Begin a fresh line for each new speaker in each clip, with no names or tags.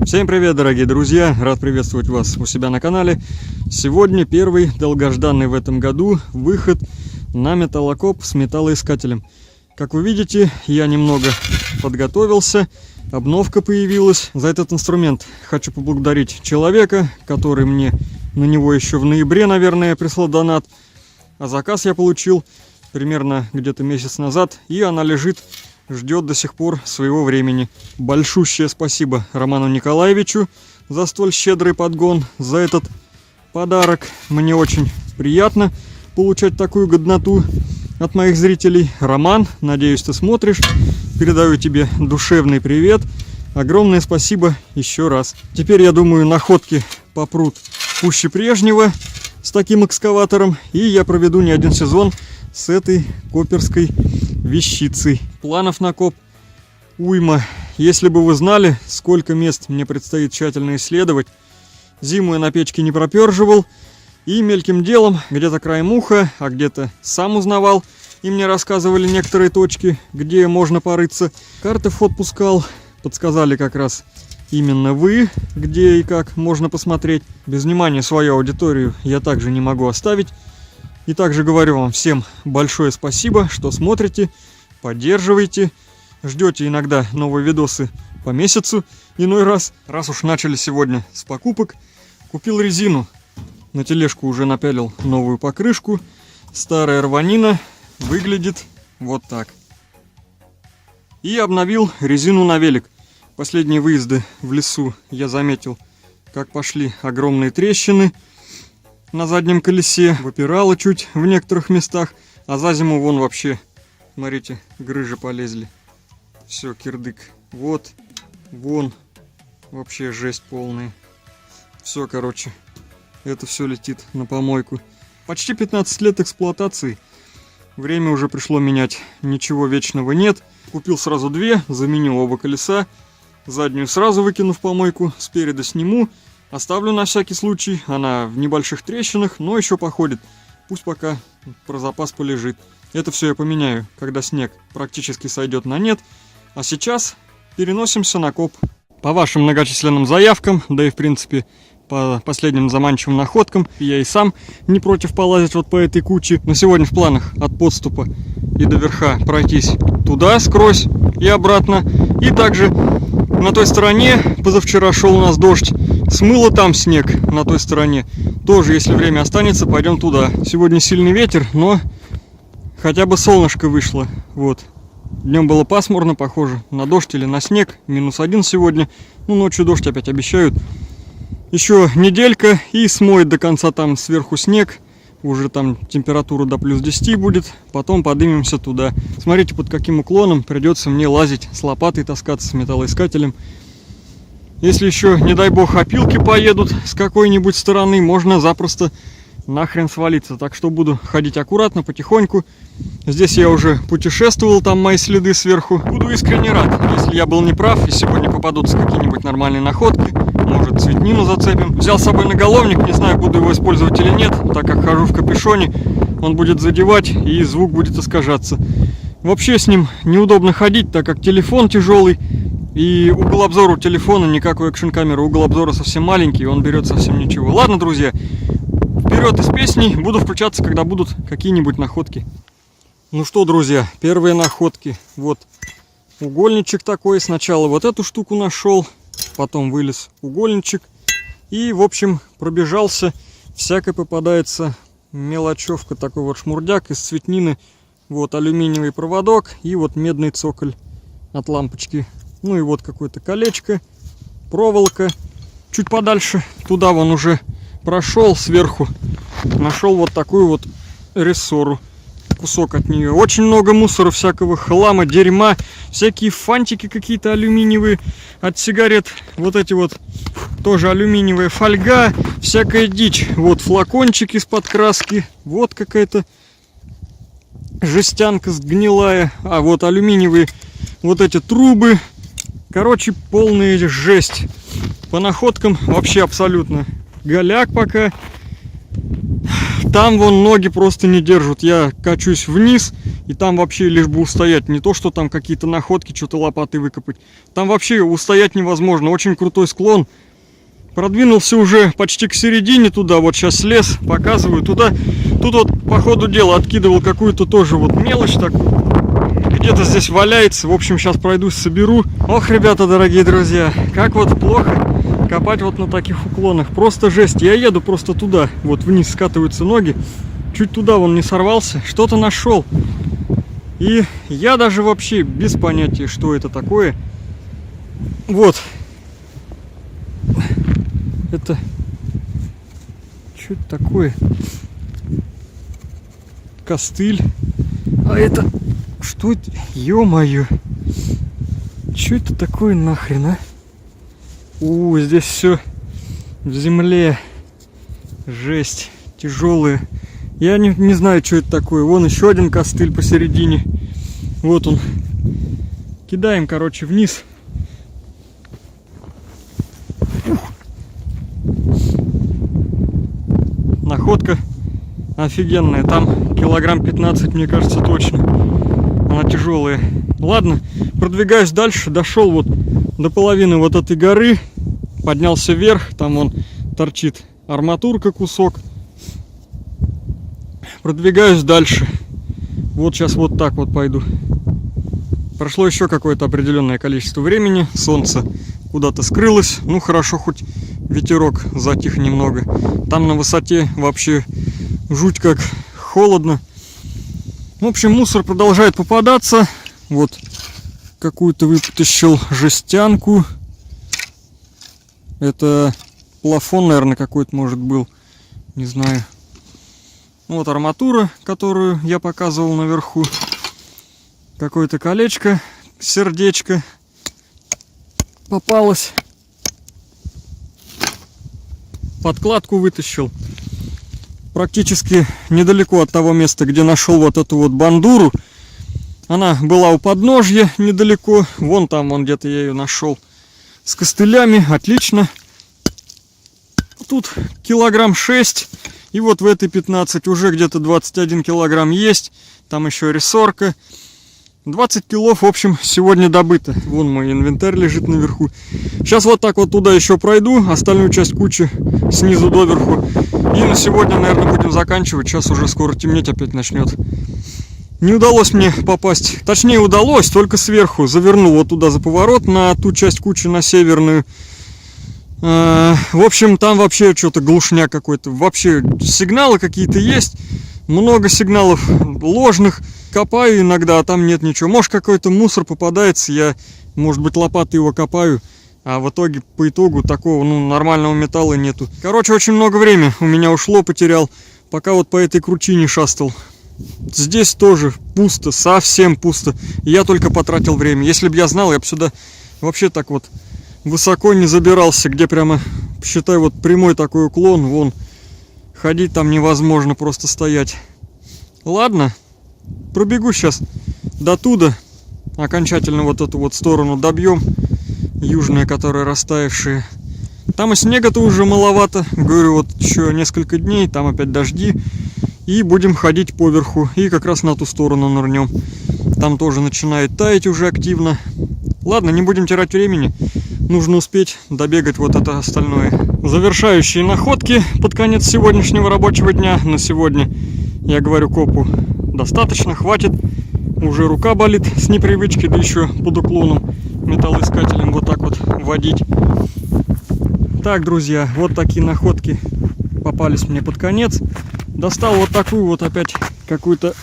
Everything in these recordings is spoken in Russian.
Всем привет, дорогие друзья! Рад приветствовать вас у себя на канале. Сегодня первый долгожданный в этом году выход на металлокоп с металлоискателем. Как вы видите, я немного подготовился, обновка появилась. За этот инструмент хочу поблагодарить человека, который мне на него еще в ноябре, наверное, прислал донат. А заказ я получил примерно где-то месяц назад, и она лежит, ждет до сих пор своего времени. Большущее спасибо Роману Николаевичу за столь щедрый подгон, за этот подарок. Мне очень приятно получать такую годноту от моих зрителей. Роман, надеюсь, ты смотришь. Передаю тебе душевный привет. Огромное спасибо еще раз. Теперь, я думаю, находки попрут пуще прежнего с таким экскаватором. И я проведу не один сезон с этой коперской вещицей. Планов на коп уйма. Если бы вы знали, сколько мест мне предстоит тщательно исследовать. Зиму я на печке не проперживал. И мелким делом, где-то краем уха, а где-то сам узнавал. И мне рассказывали некоторые точки, где можно порыться. Карты в ход пускал. Подсказали как раз именно вы, где и как можно посмотреть. Без внимания свою аудиторию я также не могу оставить. И также говорю вам всем большое спасибо, что смотрите, поддерживаете, ждете иногда новые видосы по месяцу. Иной раз уж начали сегодня с покупок, купил резину. На тележку уже напялил новую покрышку. Старая рванина выглядит вот так. И обновил резину на велик. Последние выезды в лесу я заметил, как пошли огромные трещины на заднем колесе, выпирало чуть в некоторых местах, а за зиму вон вообще, смотрите, грыжи полезли. Все, кирдык. Вот, вон, вообще жесть полная. Все, короче, это все летит на помойку. Почти 15 лет эксплуатации. Время уже пришло менять. Ничего вечного нет. Купил сразу две, заменил оба колеса. Заднюю сразу выкину в помойку, спереди сниму. Оставлю на всякий случай, она в небольших трещинах, но еще походит. Пусть пока про запас полежит. Это все я поменяю, когда снег практически сойдет на нет. А сейчас переносимся на коп. По вашим многочисленным заявкам, да и в принципе по последним заманчивым находкам, я и сам не против полазить вот по этой куче. На сегодня в планах от подступа и до верха пройтись туда скрозь и обратно. И также на той стороне, позавчера шел у нас дождь, смыло там снег на той стороне. Тоже, если время останется, пойдем туда. Сегодня сильный ветер, но хотя бы солнышко вышло. Вот. Днем было пасмурно, похоже на дождь или на снег. -1 сегодня. Ну, ночью дождь опять обещают. Еще неделька и смоет до конца там сверху снег. Уже там температура до +10 будет. Потом поднимемся туда. Смотрите, под каким уклоном придется мне лазить с лопатой, таскаться с металлоискателем. Если еще, не дай бог, опилки поедут с какой-нибудь стороны, можно запросто нахрен свалиться. Так что буду ходить аккуратно, потихоньку. Здесь я уже путешествовал, там мои следы сверху. Буду искренне рад, если я был неправ, и сегодня попадутся какие-нибудь нормальные находки. Может, цветнину зацепим. Взял с собой наголовник, не знаю, буду его использовать или нет, так как хожу в капюшоне. Он будет задевать, и звук будет искажаться. Вообще с ним неудобно ходить, так как телефон тяжелый. И угол обзора у телефона не как у экшн-камеры, угол обзора совсем маленький, он берет совсем ничего. Ладно, друзья, вперед из песней, буду включаться, когда будут какие-нибудь находки. Ну что, друзья, первые находки. Вот угольничек такой, сначала вот эту штуку нашел, потом вылез угольничек. И, в общем, пробежался, всякой попадается мелочевка, такой вот шмурдяк из цветнины. Вот алюминиевый проводок и вот медный цоколь от лампочки. Ну и вот какое-то колечко, проволока. Чуть подальше, туда вон уже прошел сверху. Нашел вот такую вот рессору. Кусок от нее. Очень много мусора, всякого хлама, дерьма. Всякие фантики какие-то алюминиевые от сигарет. Вот эти вот тоже алюминиевая фольга. Всякая дичь. Вот флакончик из-под краски. Вот какая-то жестянка сгнилая. А вот алюминиевые вот эти трубы. Короче, полная жесть. По находкам вообще абсолютно голяк пока. Там вон ноги просто не держат. Я качусь вниз И там вообще лишь бы устоять. Не то, что там какие-то находки, что-то лопатой выкопать. Там вообще устоять невозможно. Очень крутой склон. Продвинулся уже почти к середине туда. Вот сейчас слез, показываю туда. Тут вот по ходу дела откидывал какую-то тоже вот мелочь такую. Где-то здесь валяется. В общем, сейчас пройдусь, соберу. Ох, ребята, дорогие друзья, как вот плохо копать вот на таких уклонах. Просто жесть. Я еду просто туда. Вот вниз скатываются ноги. Чуть туда вон не сорвался. Что-то нашел. И я даже вообще без понятия, что это такое. Вот. Это... Что это такое? Костыль. А это... Что это? Ё-моё. Что это такое нахрен, а? Здесь все в земле. Жесть. Тяжелые. Я не знаю, что это такое. Вон еще один костыль посередине. Вот он. Кидаем, короче, вниз. Находка офигенная. Там килограмм 15, мне кажется, точно. Она тяжелая. Ладно, продвигаюсь дальше. Дошел вот до половины вот этой горы. Поднялся вверх. Там вон торчит арматурка, кусок. Продвигаюсь дальше. Вот сейчас вот так вот пойду. Прошло еще какое-то определенное количество времени. Солнце куда-то скрылось. Ну хорошо, хоть ветерок затих немного. Там на высоте вообще жуть как холодно. В общем, мусор продолжает попадаться. Вот какую-то вытащил жестянку. Это плафон, наверное, какой-то может был. Не знаю. Вот арматура, которую я показывал наверху. Какое-то колечко, сердечко попалось. Подкладку вытащил. Практически недалеко от того места, где нашел вот эту вот бандуру. Она была у подножья недалеко. Вон там, вон где-то я ее нашел. С костылями, отлично. Тут килограмм 6. И вот в этой 15 уже где-то 21 килограмм есть. Там еще рессорка. 20 килов, в общем, сегодня добыто. Вон мой инвентарь лежит наверху. Сейчас вот так вот туда еще пройду. Остальную часть кучи снизу доверху. И на сегодня, наверное, будем заканчивать. Сейчас уже скоро темнеть опять начнет. Не удалось мне попасть. Точнее, удалось, только сверху. Завернул вот туда за поворот, на ту часть кучи, на северную. В общем, там вообще что-то глушняк какой-то. Вообще сигналы какие-то есть. Много сигналов ложных. Копаю иногда, а там нет ничего. Может, какой-то мусор попадается. Я, может быть, лопатой его копаю. А в итоге, по итогу, такого, нормального металла нету. Короче, очень много времени у меня ушло, потерял. Пока вот по этой кручине шастал. Здесь тоже пусто, совсем пусто. Я только потратил время. Если бы я знал, я бы сюда вообще так вот высоко не забирался, где прямо, считай, вот прямой такой уклон, вон, ходить там невозможно, просто стоять. Ладно, пробегу сейчас до туда, окончательно вот эту вот сторону добьем, южная, которая растаявшая. Там и снега-то уже маловато, говорю, вот еще несколько дней, там опять дожди, и будем ходить поверху, и как раз на ту сторону нырнем. Там тоже начинает таять уже активно. Ладно, не будем терять времени. Нужно успеть добегать вот это остальное. Завершающие находки под конец сегодняшнего рабочего дня. На сегодня, я говорю, копу достаточно, хватит. Уже рука болит с непривычки, да еще под уклоном металлоискателем вот так вот водить. Так, друзья, вот такие находки попались мне под конец. Достал вот такую вот опять какую-то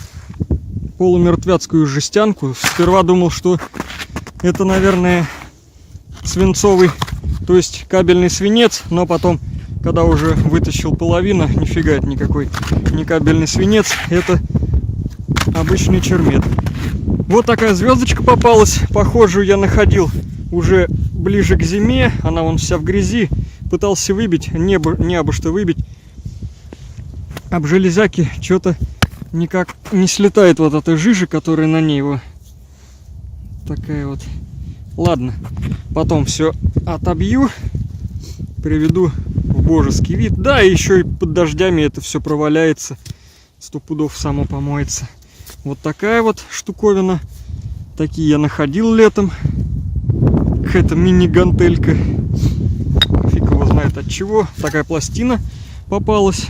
полумертвяцкую жестянку. Сперва думал, что это, наверное, свинцовый, то есть кабельный свинец, но потом, когда уже вытащил половину, нифига это никакой не кабельный свинец, это обычный чермет. Вот такая звездочка попалась, похожую я находил уже ближе к зиме, она вон вся в грязи, пытался выбить, не обо что выбить. Об железяки что-то никак не слетает вот эта жижа, которая на ней его. Такая вот. Ладно, потом все отобью, приведу в божеский вид. Да, и еще и под дождями это все проваляется. 100 пудов само помоется. Вот такая вот штуковина. Такие я находил летом. Какая-то мини-гантелька. Фиг его знает от чего. Такая пластина попалась.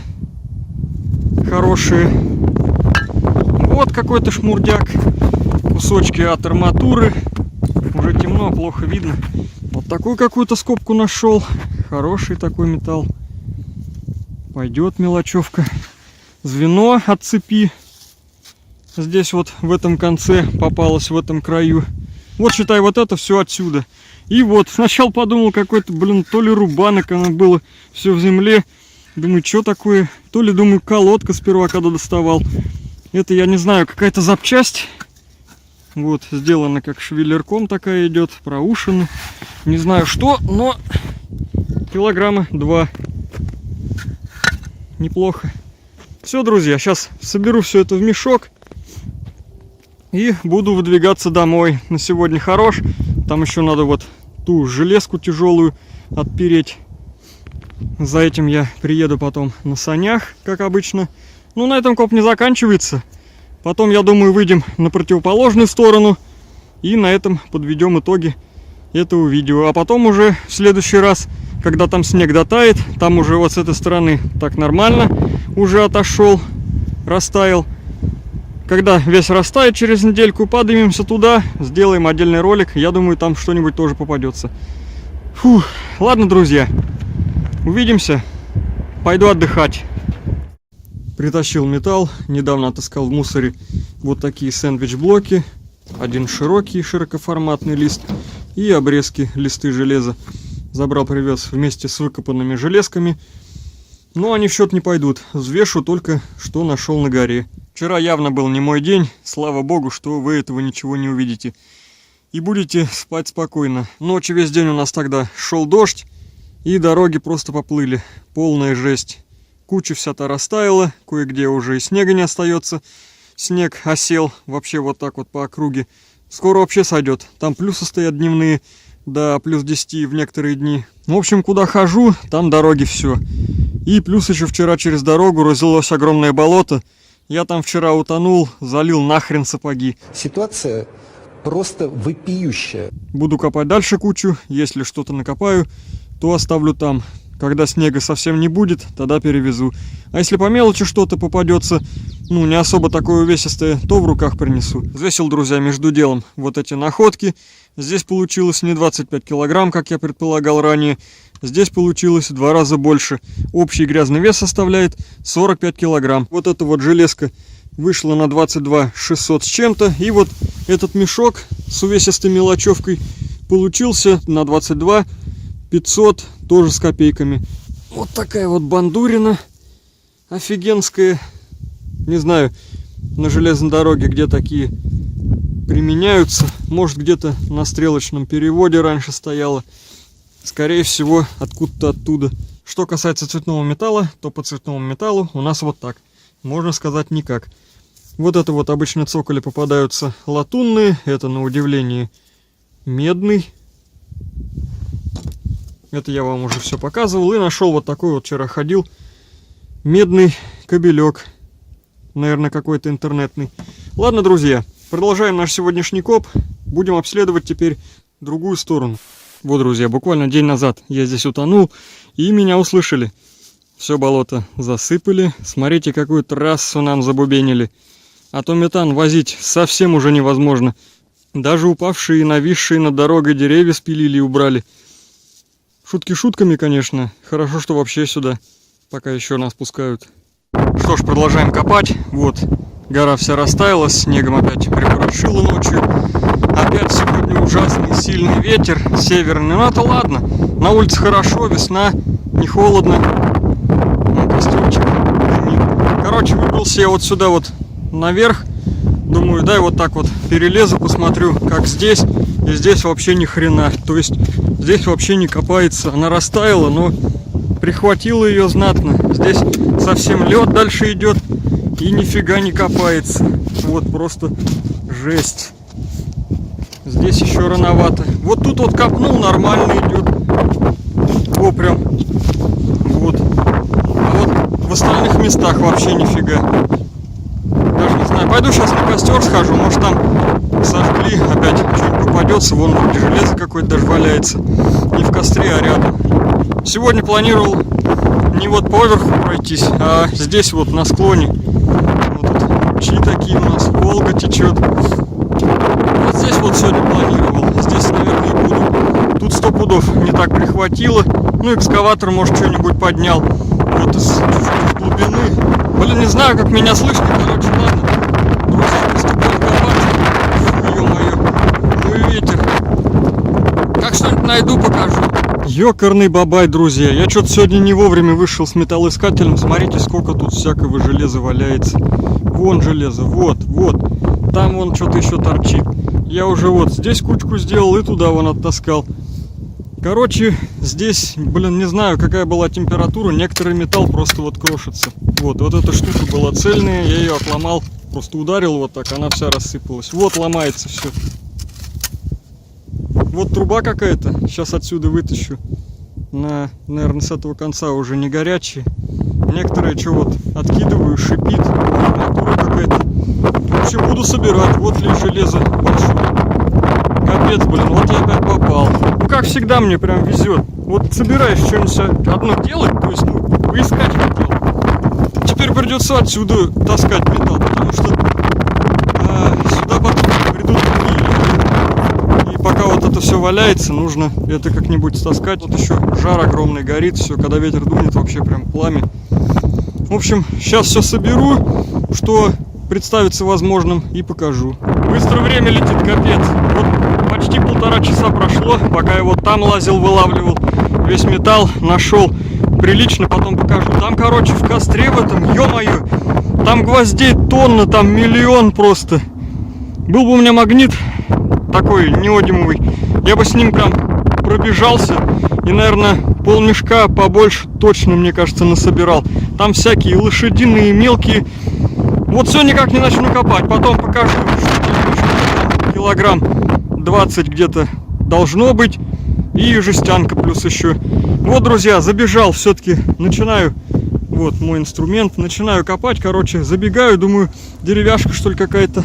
Хорошая. Вот какой-то шмурдяк. Кусочки от арматуры. Уже темно, плохо видно. Вот такую какую-то скобку нашел. Хороший такой металл. Пойдет мелочевка. Звено от цепи. Здесь вот в этом конце попалось, в этом краю. Вот считай, вот это все отсюда. И вот сначала подумал, какой-то, блин, то ли рубанок оно было, все в земле. Думаю, что такое? То ли, думаю, колодка сперва, когда доставал. Это, я не знаю, какая-то запчасть. Вот, сделана как швеллерком такая идет, проушина. Не знаю что, но килограмма 2. Неплохо. Все, друзья, сейчас соберу все это в мешок. И буду выдвигаться домой. На сегодня хорош. Там еще надо вот ту железку тяжелую отпереть. За этим я приеду потом на санях, как обычно. Ну, на этом коп не заканчивается. Потом, я думаю, выйдем на противоположную сторону. И на этом подведем итоги этого видео. А потом уже в следующий раз, когда там снег дотает, там уже вот с этой стороны так нормально уже отошел, растаял. Когда весь растает через недельку, поднимемся туда, сделаем отдельный ролик. Я думаю, там что-нибудь тоже попадется. Фух, ладно, друзья, увидимся. Пойду отдыхать. Притащил металл, недавно отыскал в мусоре вот такие сэндвич-блоки. Один широкий, широкоформатный лист и обрезки, листы железа. Забрал, привез вместе с выкопанными железками. Но они в счет не пойдут. Взвешу только, что нашел на горе. Вчера явно был не мой день. Слава богу, что вы этого ничего не увидите. И будете спать спокойно. Ночью весь день у нас тогда шел дождь. И дороги просто поплыли. Полная жесть. Куча вся-то растаяла. Кое-где уже и снега не остается. Снег осел вообще вот так вот по округе. Скоро вообще сойдет. Там плюсы стоят дневные. До плюс 10 в некоторые дни. В общем, куда хожу, там дороги все. И плюс еще вчера через дорогу разлилось огромное болото. Я там вчера утонул, залил нахрен сапоги.
Ситуация просто вопиющая.
Буду копать дальше кучу. Если что-то накопаю, то оставлю там. Когда снега совсем не будет, тогда перевезу. А если по мелочи что-то попадется, ну, не особо такое увесистое, то в руках принесу. Взвесил, друзья, между делом вот эти находки. Здесь получилось не 25 килограмм, как я предполагал ранее. Здесь получилось в 2 раза больше. Общий грязный вес составляет 45 килограмм. Вот эта вот железка вышла на 22 600 с чем-то. И вот этот мешок с увесистой мелочевкой получился на 22 500, тоже с копейками. Вот такая вот бандурина офигенская. Не знаю, на железной дороге, где такие применяются. Может, где-то на стрелочном переводе раньше стояла. Скорее всего, откуда-то оттуда. Что касается цветного металла, то по цветному металлу у нас вот так. Можно сказать, никак. Вот это вот обычно цоколи попадаются латунные. Это, на удивление, медный. Это я вам уже все показывал. И нашел вот такой вот, вчера ходил, медный кабелек. Наверное, какой-то интернетный. Ладно, друзья, продолжаем наш сегодняшний коп. Будем обследовать теперь другую сторону. Вот, друзья, буквально день назад я здесь утонул, и меня услышали. Все болото засыпали. Смотрите, какую трассу нам забубенили. А то метан возить совсем уже невозможно. Даже упавшие и нависшие над дорогой деревья спилили и убрали. Шутки шутками, конечно. Хорошо, что вообще сюда пока еще нас пускают. Что ж, продолжаем копать. Вот, гора вся растаяла, снегом опять припорошила ночью. Опять сегодня ужасный сильный ветер северный. Ну это ладно, на улице хорошо, весна, не холодно. Ну, костерчик дымит. Короче, выбрался я вот сюда вот наверх. Думаю, дай вот так вот перелезу, посмотрю, как здесь. И здесь вообще ни хрена. То есть здесь вообще не копается. Она растаяла, но прихватила ее знатно. Здесь совсем лед дальше идет и нифига не копается. Вот просто жесть. Здесь еще рановато. Вот тут вот копнул, нормально идет. О, прям. Вот. А вот в остальных местах вообще нифига. Даже не знаю, пойду сейчас на костер схожу, может там сожгли, опять что-нибудь попадется, вон вроде железо какое-то даже валяется. Не в костре, а рядом. Сегодня планировал не вот поверху пройтись, а здесь вот на склоне. Вот тут ручьи такие у нас, Волга течет. Вот здесь вот сегодня планировал, здесь, наверное, и буду. Тут 100 пудов не так прихватило. Ну, экскаватор, может, что-нибудь поднял. Вот из глубины. Блин, не знаю, как меня слышно, короче, ладно. Друзья, приступаем копать. Ё-моё, ну и ветер. Как что-нибудь найду, покажу. Ёкарный бабай, друзья. Я что-то сегодня не вовремя вышел с металлоискателем. Смотрите, сколько тут всякого железа валяется. Вон железо, вот. Там вон что-то еще торчит. Я уже вот здесь кучку сделал и туда вон оттаскал. Короче, здесь, блин, не знаю, какая была температура. Некоторый металл просто вот крошится. Вот эта штука была цельная, я ее отломал. Просто ударил вот так, она вся рассыпалась. Вот ломается все. Вот труба какая-то. Сейчас отсюда вытащу. Наверное, с этого конца уже не горячие. Некоторые что вот откидываю, шипит. Арматура какая-то. В общем, буду собирать. Вот ли железо большое. Капец, блин, вот я опять попал. Ну, как всегда, мне прям везет. Вот собираешь что-нибудь одно делать, то есть, ну, поискать хотел. Теперь придется отсюда таскать металл, потому что сюда потом придут другие люди. И пока вот это все валяется, нужно это как-нибудь таскать. Вот еще жар огромный горит, все, когда ветер дунет, вообще прям пламя. В общем, сейчас все соберу, что представится возможным, и покажу. Быстро время летит, капец. Вот почти 1,5 часа прошло, пока я вот там лазил, вылавливал весь металл, нашел прилично, потом покажу. Там, короче, в костре в этом, ё-моё, там гвоздей тонна, там миллион просто. Был бы у меня магнит такой неодимовый, я бы с ним прям пробежался и, наверное, полмешка побольше точно, мне кажется, насобирал. Там всякие лошадиные, мелкие. Вот все никак не начну копать, потом покажу, что килограмм 20 где-то должно быть, и жестянка плюс еще. Вот, друзья, забежал, все-таки начинаю, вот мой инструмент, начинаю копать, короче, забегаю, думаю, деревяшка что ли какая-то.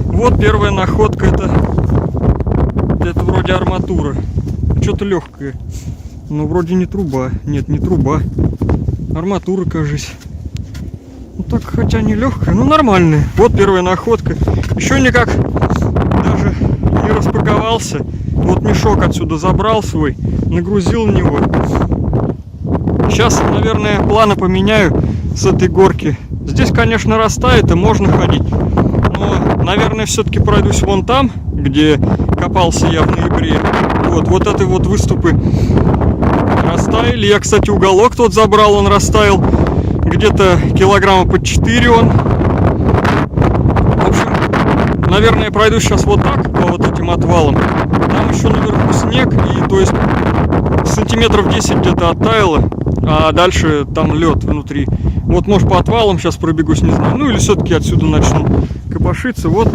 Вот первая находка, это вроде арматура, что-то легкое, но вроде не труба, нет, не труба, арматура, кажется. Ну так, хотя не легкая, но нормальная. Вот первая находка. Еще никак даже не распаковался. Вот мешок отсюда забрал свой, нагрузил в него. Сейчас, наверное, планы поменяю с этой горки. Здесь, конечно, растает и можно ходить. Но, наверное, все-таки пройдусь вон там, где копался я в ноябре. Вот эти вот выступы растаяли. Я, кстати, уголок тот забрал, он растаял. Где-то килограмма под 4 он. В общем, наверное, пройду сейчас вот так, по вот этим отвалам. Там еще наверху снег, и то есть сантиметров 10 где-то оттаяло, а дальше там лед внутри. Вот, может, по отвалам сейчас пробегусь, не знаю. Ну, или все-таки отсюда начну копошиться. Вот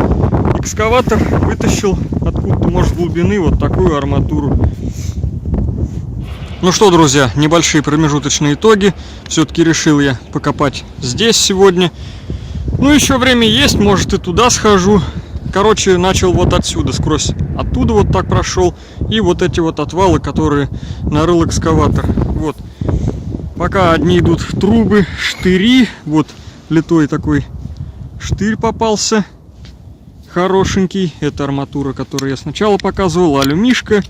экскаватор вытащил откуда-то, может, с глубины вот такую арматуру. Ну что, друзья, небольшие промежуточные итоги. Все-таки решил я покопать здесь сегодня. Ну, еще время есть, может, и туда схожу. Короче, начал вот отсюда, сквозь оттуда вот так прошел. И вот эти вот отвалы, которые нарыл экскаватор. Вот. Пока одни идут трубы, штыри. Вот литой такой штырь попался. Хорошенький. Это арматура, которую я сначала показывал. Алюмишка.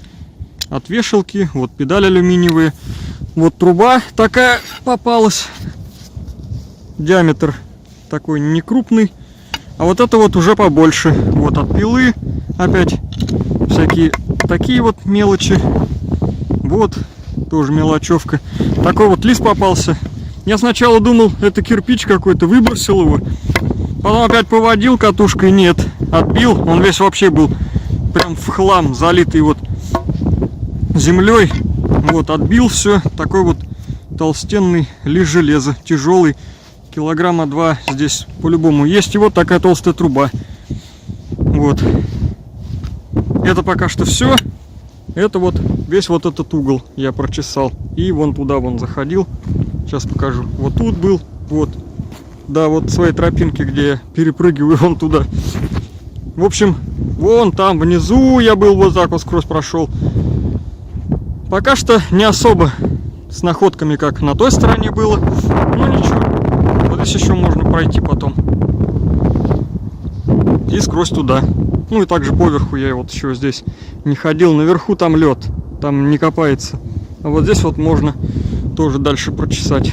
От вешалки, вот педали алюминиевые, вот труба такая попалась, диаметр такой не крупный, а вот это вот уже побольше, вот от пилы, опять всякие такие вот мелочи, вот тоже мелочевка, такой вот лист попался. Я сначала думал, это кирпич какой-то, выбросил его, потом опять поводил катушкой, нет, отбил, он весь вообще был прям в хлам, залитый вот землей. Вот, отбил все. Такой вот толстенный лист железа, тяжелый, килограмма 2 здесь по-любому есть. И вот такая толстая труба. Вот. Это пока что все. Это вот весь вот этот угол я прочесал. И вон туда вон заходил. Сейчас покажу. Вот тут был. Вот. до вот своей тропинки, где я перепрыгиваю вон туда. В общем, вон там внизу я был, вот так вот сквозь прошел. Пока что не особо с находками, как на той стороне было. Ну ничего, вот здесь еще можно пройти потом. И сквозь туда. Ну и также поверху я вот еще здесь не ходил. Наверху там лед, там не копается. А вот здесь вот можно тоже дальше прочесать.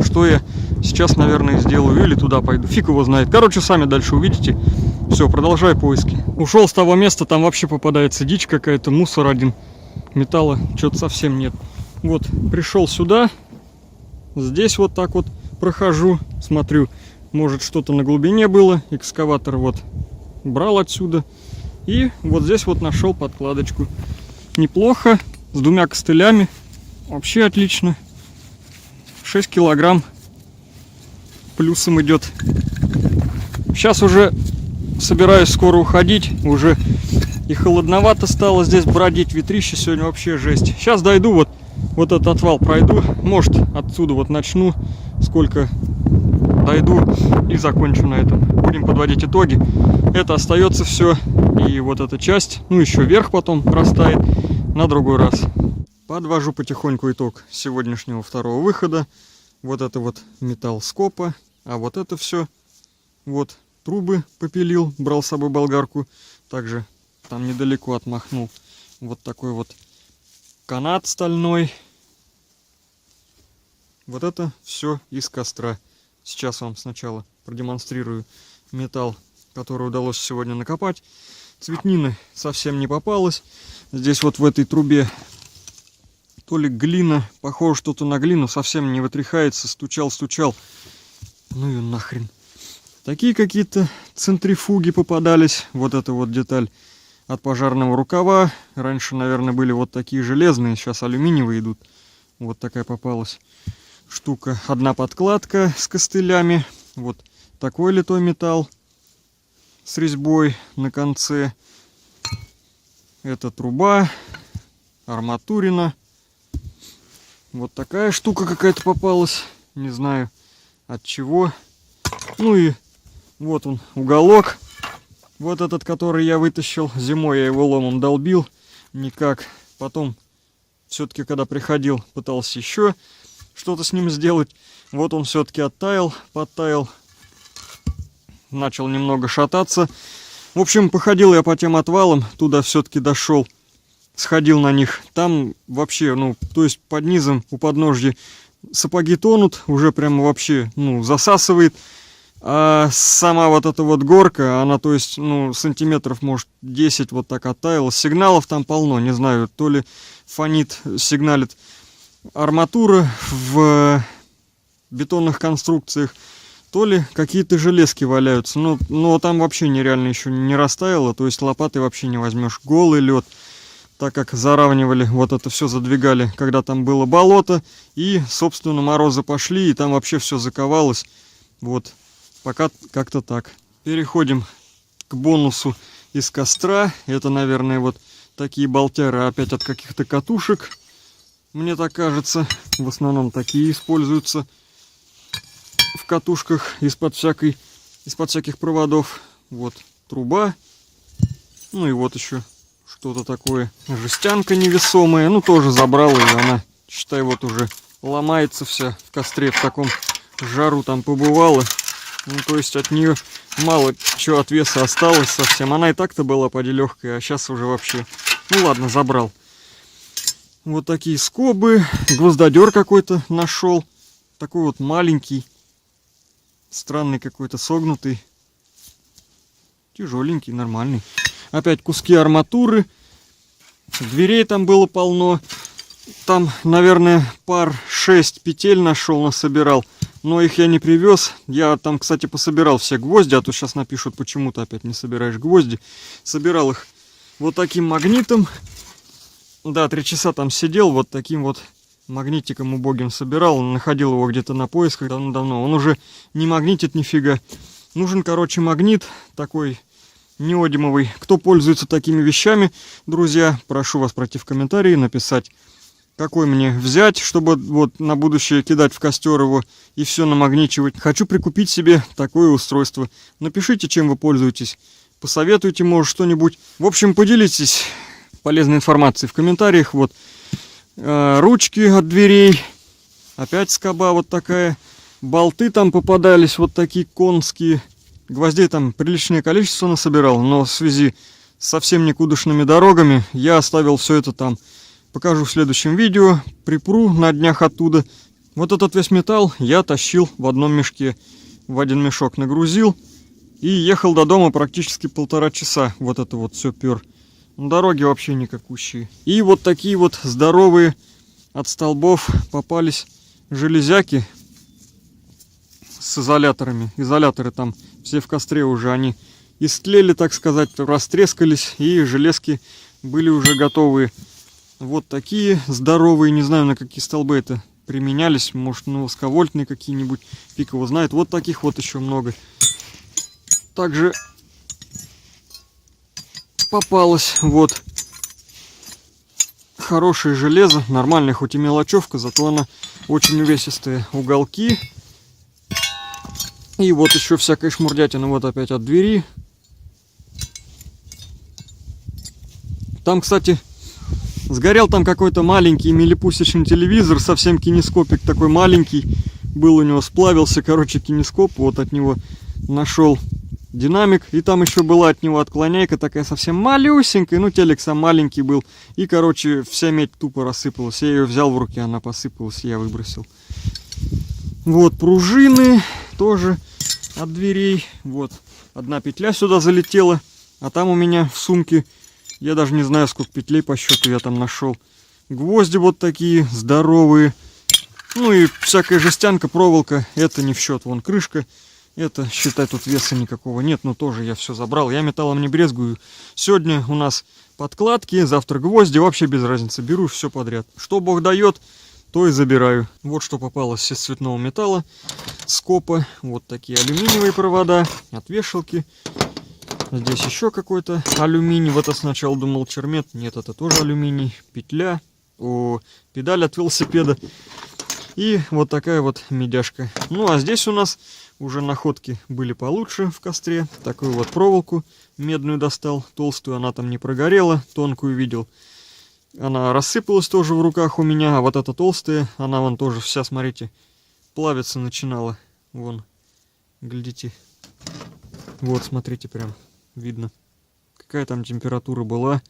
Что я сейчас, наверное, сделаю. Или туда пойду. Фиг его знает. Короче, сами дальше увидите. Все, продолжаю поиски. Ушел с того места, там вообще попадается дичь какая-то, мусор один. Металла что-то совсем нет. Вот, пришел сюда. Здесь вот так вот прохожу. Смотрю, может что-то на глубине было. Экскаватор вот брал отсюда. И вот здесь вот нашел подкладочку. Неплохо. С 2 костылями. Вообще отлично. 6 килограмм. Плюсом идет. Сейчас уже собираюсь скоро уходить. Уже и холодновато стало здесь бродить. Ветрище сегодня вообще жесть. Сейчас дойду, вот этот отвал пройду. Может, отсюда вот начну. Сколько дойду и закончу на этом. Будем подводить итоги. Это остается все. И вот эта часть, ну еще вверх потом растает на другой раз. Подвожу потихоньку итог сегодняшнего второго выхода. Вот это вот металл скопа. А вот это все. Вот трубы попилил. Брал с собой болгарку. Также там недалеко отмахнул. Вот такой вот канат стальной. Вот это все из костра. Сейчас вам сначала продемонстрирую металл, который удалось сегодня накопать. Цветнины совсем не попалось. Здесь вот в этой трубе то ли глина, похоже что-то на глину, совсем не вытряхается. Стучал. Ну и нахрен. Такие какие-то центрифуги попадались. Вот эта вот деталь от пожарного рукава. Раньше, наверное, были вот такие железные, сейчас алюминиевые идут. Вот такая попалась штука. Одна подкладка с костылями. Вот такой литой металл с резьбой на конце. Это труба, арматурина. Вот такая штука какая-то попалась. Не знаю от чего. Ну и вот он, уголок. Вот этот, который я вытащил. Зимой я его ломом долбил. Никак. Потом, все-таки, когда приходил, пытался еще что-то с ним сделать. Вот он все-таки оттаял, подтаял. Начал немного шататься. В общем, походил я по тем отвалам. Туда все-таки дошел. Сходил на них. Там вообще, ну, то есть под низом у подножья сапоги тонут. Уже прямо вообще, ну, засасывает. А сама вот эта вот горка, она, то есть, ну, сантиметров, может, 10 вот так оттаяла. Сигналов там полно, не знаю, то ли фонит, сигналит арматура в бетонных конструкциях, то ли какие-то железки валяются. Но там вообще нереально еще не растаяло, то есть лопатой вообще не возьмешь. Голый лед, так как заравнивали, вот это все задвигали, когда там было болото, и, собственно, морозы пошли, и там вообще все заковалось. Вот. Пока как-то так. Переходим к бонусу из костра. Это, наверное, вот такие болтяры опять от каких-то катушек. Мне так кажется. В основном такие используются в катушках из-под всяких проводов. Вот труба. Ну и вот еще что-то такое. Жестянка невесомая. Ну тоже забрал ее. Она, считай, вот уже ломается вся в костре. В таком жару там побывала. Ну, то есть от нее мало чего от веса осталось совсем. Она и так-то была поди легкая, а сейчас уже вообще... Ну ладно, забрал. Вот такие скобы. Гвоздодер какой-то нашел. Такой вот маленький. Странный какой-то, согнутый. Тяжеленький, нормальный. Опять куски арматуры. Дверей там было полно. Там, наверное, пар 6 петель нашел, насобирал. Но их я не привез. Я там, кстати, пособирал все гвозди, а то сейчас напишут, почему ты опять не собираешь гвозди. Собирал их вот таким магнитом. Да, 3 часа там сидел, вот таким вот магнитиком убогим собирал. Находил его где-то на поисках давно. Он уже не магнитит нифига. Нужен, короче, магнит такой неодимовый. Кто пользуется такими вещами, друзья, прошу вас пройти в комментарии, написать какой мне взять, чтобы вот на будущее кидать в костер его и все намагничивать. Хочу прикупить себе такое устройство. Напишите, чем вы пользуетесь. Посоветуйте, может, что-нибудь. В общем, поделитесь полезной информацией в комментариях. Вот ручки от дверей. Опять скоба вот такая. Болты там попадались вот такие конские. Гвоздей там приличное количество насобирал, но в связи с совсем никудышными дорогами я оставил все это там. Покажу в следующем видео. Припру на днях оттуда. Вот этот весь металл я тащил в одном мешке. В один мешок нагрузил. И ехал до дома практически 1,5 часа. Вот это вот все пер. Дороги вообще никакущие. И вот такие вот здоровые от столбов попались железяки с изоляторами. Изоляторы там все в костре уже. Они истлели, так сказать, растрескались. И железки были уже готовые. Вот такие здоровые, не знаю, на какие столбы это применялись, может, на высоковольтные какие-нибудь, фиг его знает. Вот таких вот еще много. Также попалось вот хорошее железо, нормальная хоть и мелочевка, зато она очень увесистая. Уголки. И вот еще всякая шмурдятина, вот опять от двери. Там, кстати, сгорел там какой-то маленький милипусечный телевизор, совсем кинескопик такой маленький. Был у него, сплавился, короче, кинескоп. Вот от него нашел динамик. И там еще была от него отклоняйка такая совсем малюсенькая. Ну, телек сам маленький был. И, короче, вся медь тупо рассыпалась. Я ее взял в руки, она посыпалась, я выбросил. Вот пружины тоже от дверей. Вот одна петля сюда залетела. А там у меня в сумке... Я даже не знаю, сколько петлей по счету я там нашел. Гвозди вот такие здоровые. Ну и всякая жестянка, проволока. Это не в счет. Вон крышка. Это, считай, тут веса никакого нет. Но тоже я все забрал. Я металлом не брезгую. Сегодня у нас подкладки, завтра гвозди. Вообще без разницы. Беру все подряд. Что Бог дает, то и забираю. Вот что попалось из цветного металла. Скопа. Вот такие алюминиевые провода от вешалки. Здесь еще какой-то алюминий. Вот я сначала думал чермет. Нет, это тоже алюминий. Петля. Педаль от велосипеда. И вот такая вот медяшка. Ну, а здесь у нас уже находки были получше в костре. Такую вот проволоку медную достал. Толстую, она там не прогорела. Тонкую видел. Она рассыпалась тоже в руках у меня. А вот эта толстая, она вон тоже вся, смотрите, плавиться начинала. Вон, глядите. Вот, смотрите, прям видно, какая там температура была.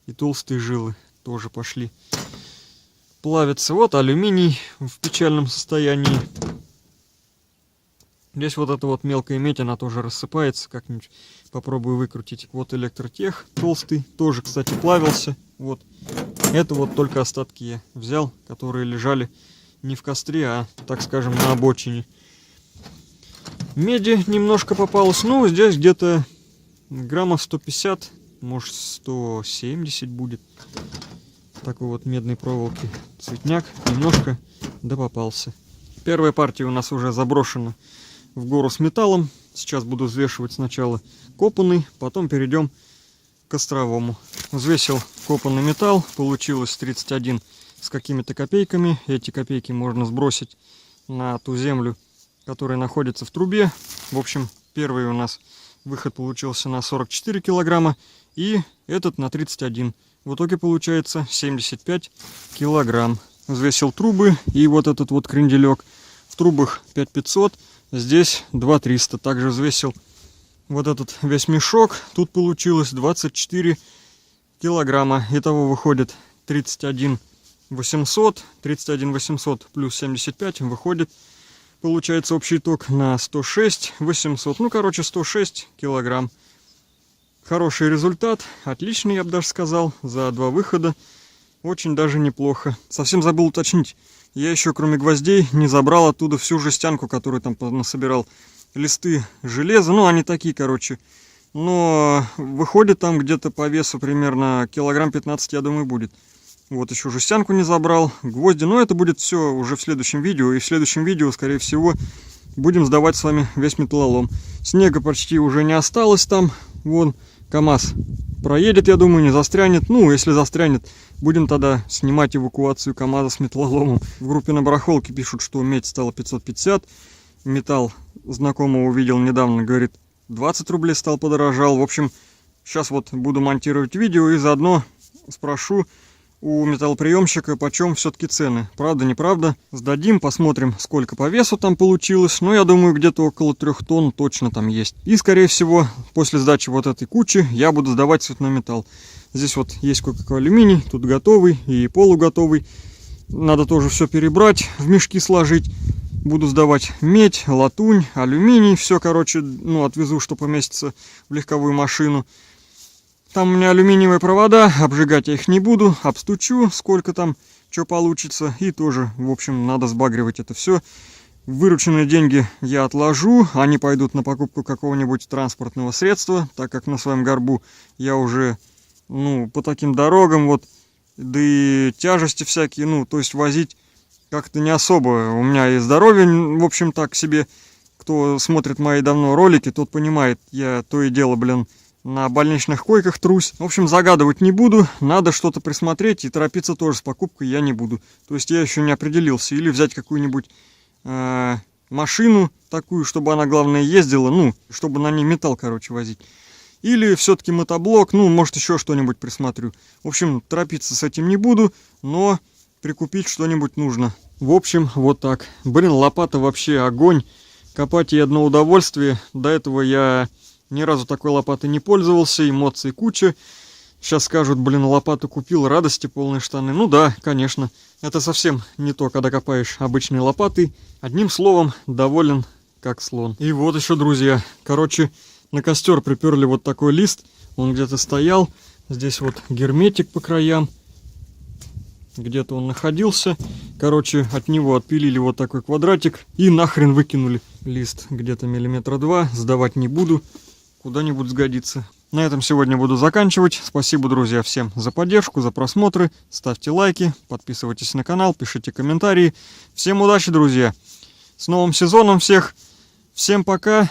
И толстые жилы тоже пошли плавиться. Вот алюминий в печальном состоянии. Здесь вот эта вот мелкая медь, она тоже рассыпается. Как-нибудь попробую выкрутить. Вот электротех толстый, тоже, кстати, плавился. Вот. Это вот только остатки я взял, которые лежали не в костре, а, так скажем, на обочине. Меди немножко попалось. Ну, здесь где-то граммов 150, может 170 будет. Такой вот медной проволоки. Цветняк немножко да попался. Первая партия у нас уже заброшена в гору с металлом. Сейчас буду взвешивать сначала копанный, потом перейдем к островому. Взвесил копанный металл. Получилось 31 с какими-то копейками. Эти копейки можно сбросить на ту землю, которая находится в трубе. В общем, первый у нас выход получился на 44 килограмма. И этот на 31. В итоге получается 75 килограмм. Взвесил трубы и вот этот вот кренделек. В трубах 5500, здесь 2300. Также взвесил вот этот весь мешок. Тут получилось 24 килограмма. Итого выходит 31 800. 31 800 плюс 75 выходит. Получается общий итог на 106 800. Ну, короче, 106 килограмм. Хороший результат. Отличный, я бы даже сказал. За 2 выхода. Очень даже неплохо. Совсем забыл уточнить. Я еще, кроме гвоздей, не забрал оттуда всю жестянку, которую там насобирал. Листы железа. Ну, они такие, короче. Но выходит там где-то по весу примерно килограмм 15, я думаю, будет. Вот еще жестянку не забрал. Гвозди. Но это будет все уже в следующем видео. И в следующем видео, скорее всего, будем сдавать с вами весь металлолом. Снега почти уже не осталось там. Вон КамАЗ проедет, я думаю, не застрянет. Ну, если застрянет, будем тогда снимать эвакуацию КамАЗа с металлоломом. В группе на барахолке пишут, что медь стала 550. Металл знакомого увидел недавно, говорит, 20 рублей стал, подорожал. В общем, сейчас вот буду монтировать видео и заодно спрошу у металлоприемщика, почем все-таки цены. Правда, неправда. Сдадим, посмотрим, сколько по весу там получилось. Но я думаю, где-то около 3 тонн точно там есть. И, скорее всего, после сдачи вот этой кучи я буду сдавать цветной металл. Здесь вот есть кое-какой алюминий, тут готовый и полуготовый. Надо тоже все перебрать, в мешки сложить. Буду сдавать медь, латунь, алюминий. Все, короче, ну, отвезу, что поместится в легковую машину. Там у меня алюминиевые провода, обжигать я их не буду, обстучу, сколько там, что получится. И тоже, в общем, надо сбагривать это все. Вырученные деньги я отложу, они пойдут на покупку какого-нибудь транспортного средства, так как на своем горбу я уже, ну, по таким дорогам, вот, да и тяжести всякие, ну, то есть возить как-то не особо. У меня и здоровье, в общем, так себе. Кто смотрит мои давно ролики, тот понимает, я то и дело, блин, на больничных койках трусь. В общем, загадывать не буду, надо что-то присмотреть, и торопиться тоже с покупкой я не буду. То есть я еще не определился. Или взять какую-нибудь машину такую, чтобы она, главное, ездила, ну, чтобы на ней металл, короче, возить. Или все-таки мотоблок, ну, может, еще что-нибудь присмотрю. В общем, торопиться с этим не буду, но прикупить что-нибудь нужно. В общем, вот так. Блин, лопата вообще огонь. Копать ей одно удовольствие. До этого я ни разу такой лопатой не пользовался, эмоций куча. Сейчас скажут, блин, лопату купил, радости полные штаны. Ну да, конечно. Это совсем не то, когда копаешь обычной лопатой. Одним словом, доволен как слон. И вот еще, друзья. Короче, на костер приперли вот такой лист. Он где-то стоял. Здесь вот герметик по краям. Где-то он находился. Короче, от него отпилили вот такой квадратик. И нахрен выкинули. Лист где-то 2 мм. Сдавать не буду. Куда-нибудь сгодится. На этом сегодня буду заканчивать. Спасибо, друзья, всем за поддержку, за просмотры. Ставьте лайки, подписывайтесь на канал, пишите комментарии. Всем удачи, друзья. С новым сезоном всех. Всем пока.